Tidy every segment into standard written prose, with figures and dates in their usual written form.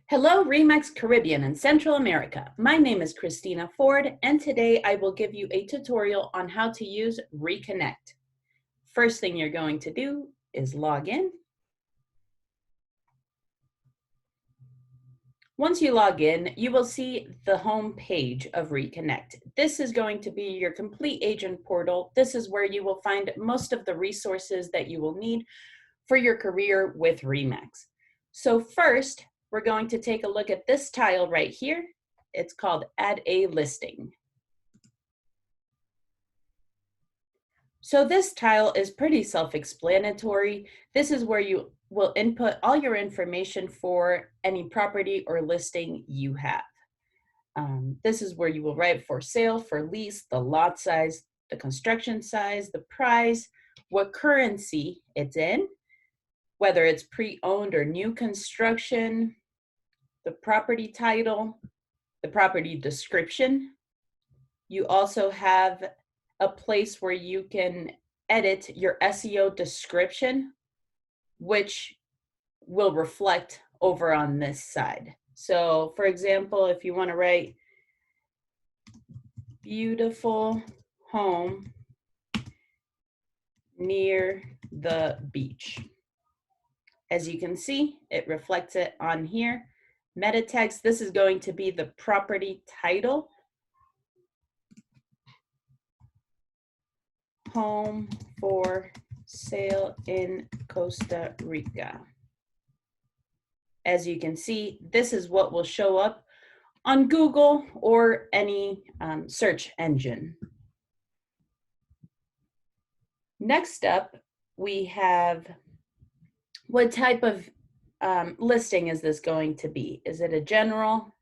Hello, REMEX Caribbean and Central America. My name is Christina Ford, and today I will give you a tutorial on how to use RECONNECT. First thing you're going to do is log in. Once you log in, you will see the home page of RECONNECT. This is going to be your complete agent portal. This is where you will find most of the resources that you will need for your career with REMEX. So first, we're going to take a look at this tile right here. It's called Add a Listing. So this tile is pretty self-explanatory. This is where you will input all your information for any property or listing you have. This is where you will write for sale, for lease, the lot size, the construction size, the price, what currency it's in, whether it's pre-owned or new construction, the property title, the property description. You also have a place where you can edit your SEO description, which will reflect over on this side. So for example, if you want to write beautiful home near the beach. As you can see, it reflects it on here. Meta text, this is going to be the property title. Home for sale in Costa Rica. As you can see, this is what will show up on Google or any search engine. Next up, we have what type of listing is this going to be? Is it a general?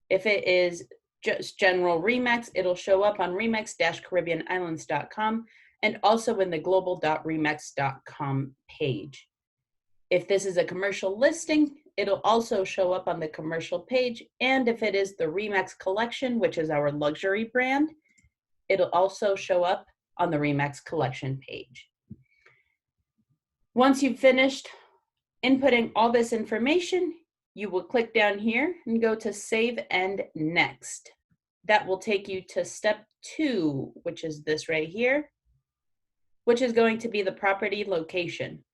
If it is just general REMEX, it'll show up on remex-caribbeanislands.com and also in the global.remex.com page. If this is a commercial listing, it'll also show up on the commercial page. And if it is the REMEX collection, which is our luxury brand, it'll also show up on the REMEX collection page. Once you've finished inputting all this information, you will click down here and go to Save and Next. That will take you to step 2, which is this right here, which is going to be the property location.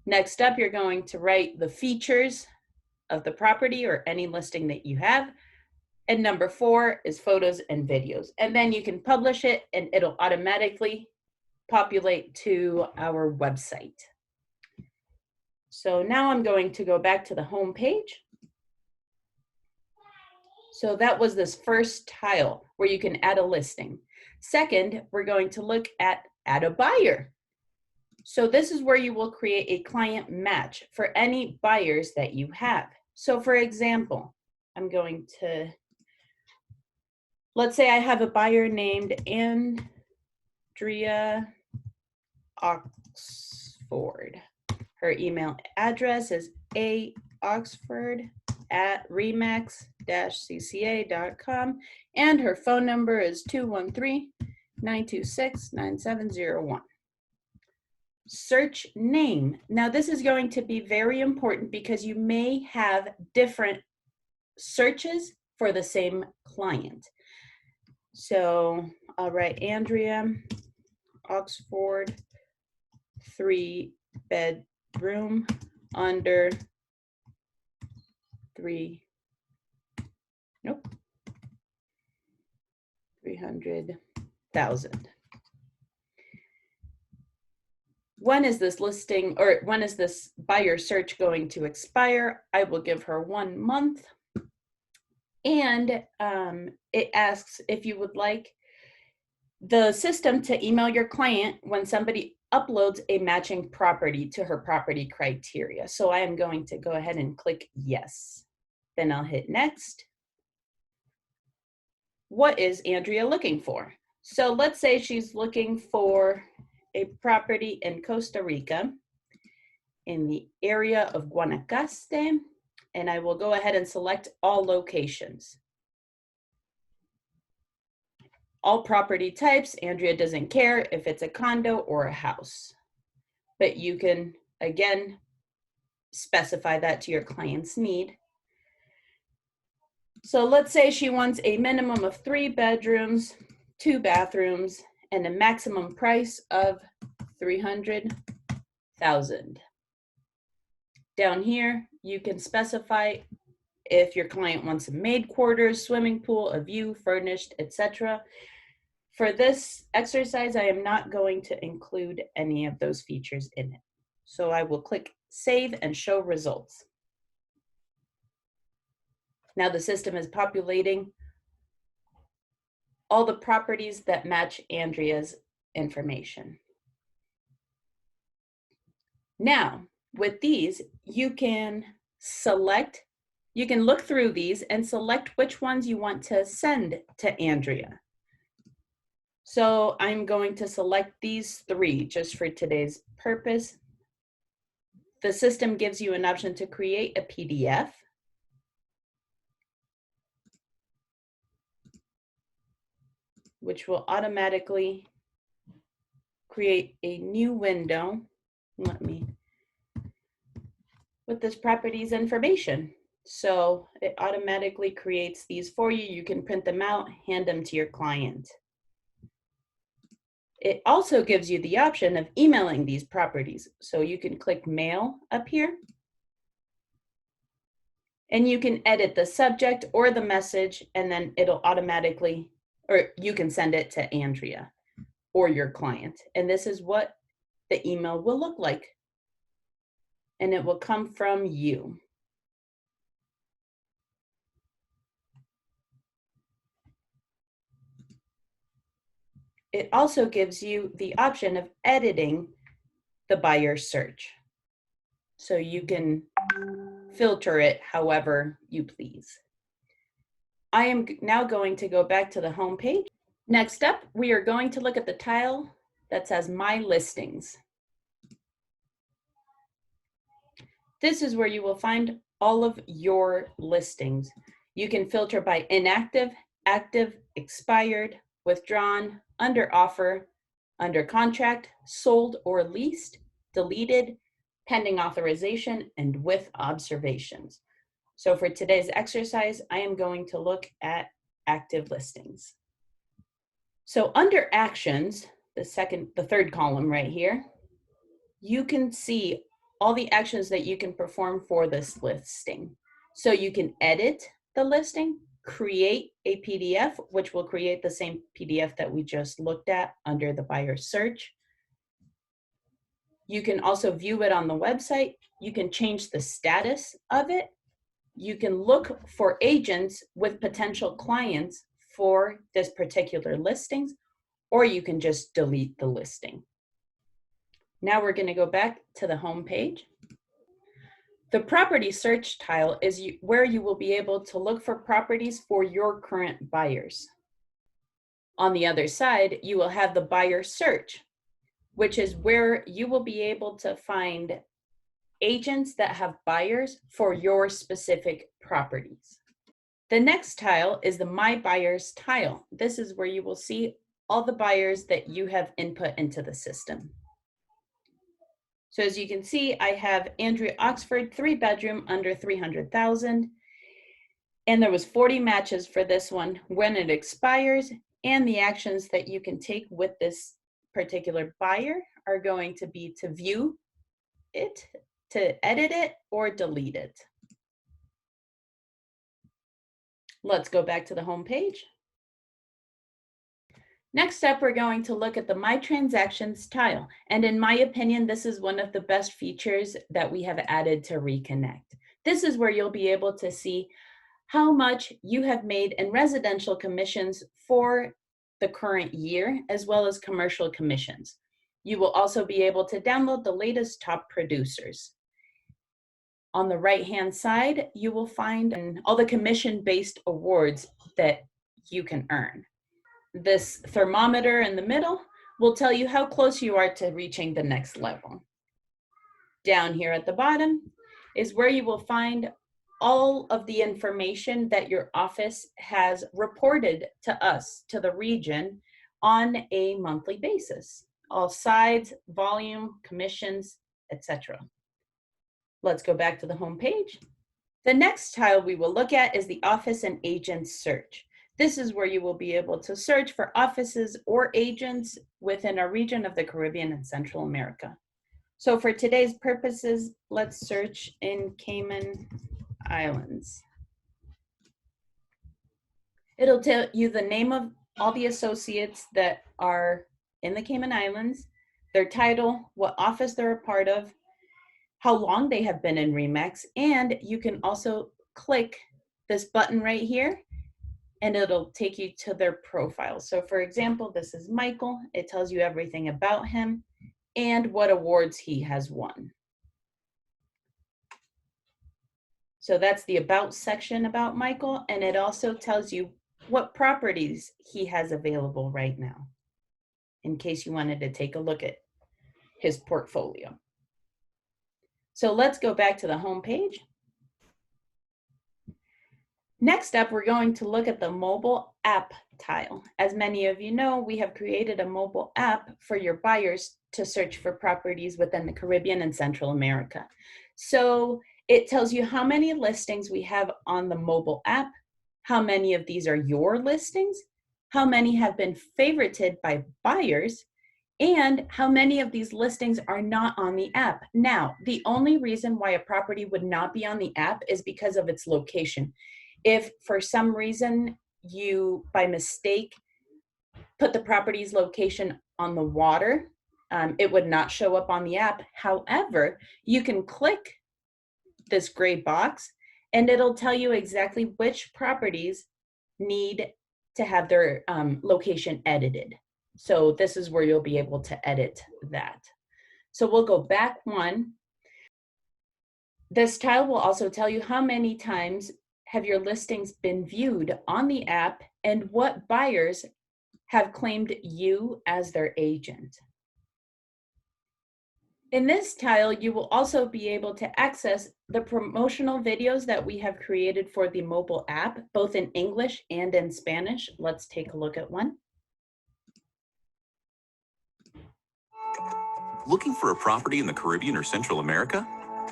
Next up, you're going to write the features of the property or any listing that you have. And number 4 is photos and videos. And then you can publish it and it'll automatically populate to our website. So now I'm going to go back to the home page. So that was this first tile where you can add a listing. Second, we're going to look at add a buyer. So this is where you will create a client match for any buyers that you have. So for example, I'm going to, let's say I have a buyer named Andrea Oxford. Her email address is aoxford@remex-cca.com, and her phone number is 213-926-9701. Search name. Now this is going to be very important because you may have different searches for the same client. So I'll write Andrea Oxford 3-bedroom under 300,000. When is this listing or when is this buyer search going to expire? I will give her 1 month. And it asks if you would like the system to email your client when somebody uploads a matching property to her property criteria. So I am going to go ahead and click yes. Then I'll hit next. What is Andrea looking for? So let's say she's looking for a property in Costa Rica in the area of Guanacaste, and I will go ahead and select all locations. All property types, Andrea doesn't care if it's a condo or a house, but you can, again, specify that to your client's need. So let's say she wants a minimum of 3 bedrooms, 2 bathrooms, and a maximum price of $300,000. Down here, you can specify if your client wants a maid quarters, swimming pool, a view, furnished, etc. For this exercise, I am not going to include any of those features in it. So I will click Save and Show Results. Now the system is populating all the properties that match Andrea's information. Now, with these, you can look through these and select which ones you want to send to Andrea. So I'm going to select these 3 just for today's purpose. The system gives you an option to create a PDF. Which will automatically create a new window. With this properties information. So it automatically creates these for you. You can print them out, hand them to your client. It also gives you the option of emailing these properties. So you can click Mail up here. And you can edit the subject or the message, and then it'll automatically, or you can send it to Andrea or your client. And this is what the email will look like. And it will come from you. It also gives you the option of editing the buyer search. So you can filter it however you please. I am now going to go back to the home page. Next up, we are going to look at the tile that says My Listings. This is where you will find all of your listings. You can filter by inactive, active, expired, withdrawn, under offer, under contract, sold or leased, deleted, pending authorization, and with observations. So for today's exercise, I am going to look at active listings. So under actions, the third column right here, you can see all the actions that you can perform for this listing. So you can edit the listing, create a PDF, which will create the same PDF that we just looked at under the buyer search. You can also view it on the website. You can change the status of it. You can look for agents with potential clients for this particular listings, or you can just delete the listing. Now we're going to go back to the home page. The property search tile is where you will be able to look for properties for your current buyers. On the other side, you will have the buyer search, which is where you will be able to find agents that have buyers for your specific properties. The next tile is the My Buyers tile. This is where you will see all the buyers that you have input into the system. So as you can see, I have Andrea Oxford, 3-bedroom, under 300,000. And there was 40 matches for this one, when it expires, and the actions that you can take with this particular buyer are going to be to view it, to edit it, or delete it. Let's go back to the home page. Next up, we're going to look at the My Transactions tile. And in my opinion, this is one of the best features that we have added to RECONNECT. This is where you'll be able to see how much you have made in residential commissions for the current year, as well as commercial commissions. You will also be able to download the latest top producers. On the right-hand side, you will find all the commission-based awards that you can earn. This thermometer in the middle will tell you how close you are to reaching the next level. Down here at the bottom is where you will find all of the information that your office has reported to us, to the region, on a monthly basis. All sides, volume, commissions, etc. Let's go back to the home page. The next tile we will look at is the office and agent search. This is where you will be able to search for offices or agents within a region of the Caribbean and Central America. So for today's purposes, let's search in Cayman Islands. It'll tell you the name of all the associates that are in the Cayman Islands, their title, what office they're a part of, how long they have been in RE/MAX, and you can also click this button right here and it'll take you to their profile. So for example, this is Michael. It tells you everything about him and what awards he has won. So that's the About section about Michael, and it also tells you what properties he has available right now, in case you wanted to take a look at his portfolio. So let's go back to the home page. Next up, we're going to look at the mobile app tile. As many of you know, we have created a mobile app for your buyers to search for properties within the Caribbean and Central America. So it tells you how many listings we have on the mobile app, how many of these are your listings, how many have been favorited by buyers, and how many of these listings are not on the app. Now, the only reason why a property would not be on the app is because of its location. If for some reason you, by mistake, put the property's location on the water, it would not show up on the app. However, you can click this gray box and it'll tell you exactly which properties need to have their location edited. So this is where you'll be able to edit that. So we'll go back one. This tile will also tell you how many times have your listings been viewed on the app and what buyers have claimed you as their agent. In this tile, you will also be able to access the promotional videos that we have created for the mobile app, both in English and in Spanish. Let's take a look at one. Looking for a property in the Caribbean or Central America?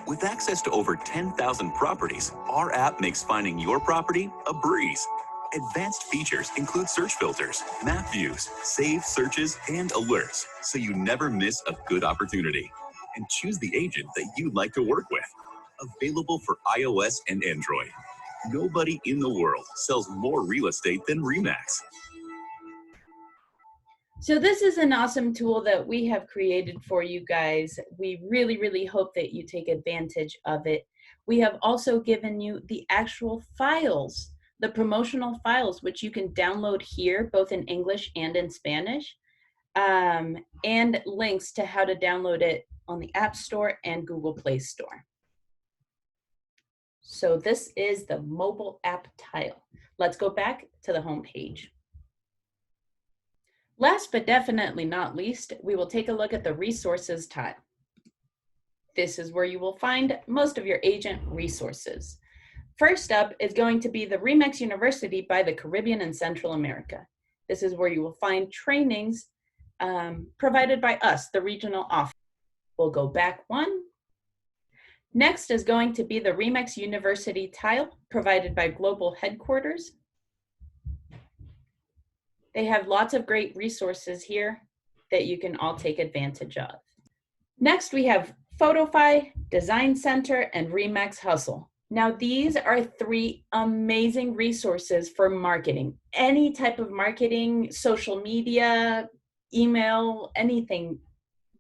With access to over 10,000 properties, our app makes finding your property a breeze. Advanced features include search filters, map views, saved searches, and alerts, so you never miss a good opportunity. And choose the agent that you'd like to work with. Available for iOS and Android. Nobody in the world sells more real estate than RE/MAX. So this is an awesome tool that we have created for you guys. We really, really hope that you take advantage of it. We have also given you the actual files, the promotional files, which you can download here, both in English and in Spanish, and links to how to download it on the App Store and Google Play Store. So this is the mobile app tile. Let's go back to the home page. Last but definitely not least, we will take a look at the resources tile. This is where you will find most of your agent resources. First up is going to be the RE/MAX University by the Caribbean and Central America. This is where you will find trainings provided by us, the regional office. We'll go back one. Next is going to be the RE/MAX University tile provided by Global Headquarters. They have lots of great resources here that you can all take advantage of. Next, we have PhotoFi, Design Center, and RE/MAX Hustle. Now, these are three amazing resources for marketing. Any type of marketing, social media, email, anything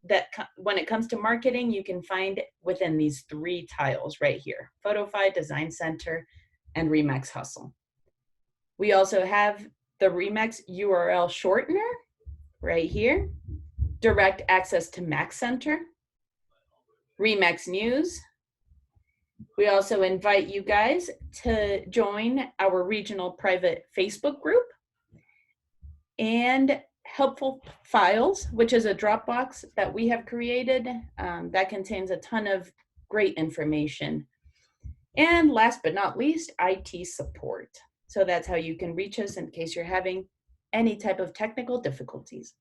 that when it comes to marketing, you can find within these three tiles right here: PhotoFi, Design Center, and RE/MAX Hustle. We also have the RE/MAX URL shortener right here, direct access to Max Center, RE/MAX News. We also invite you guys to join our regional private Facebook group, and Helpful Files, which is a Dropbox that we have created that contains a ton of great information. And last but not least, IT support. So that's how you can reach us in case you're having any type of technical difficulties.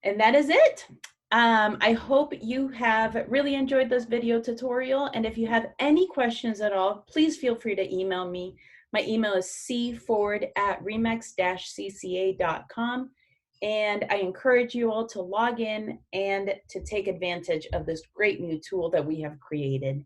And that is it. I hope you have really enjoyed this video tutorial. And if you have any questions at all, please feel free to email me. My email is cford@remex-cca.com. And I encourage you all to log in and to take advantage of this great new tool that we have created.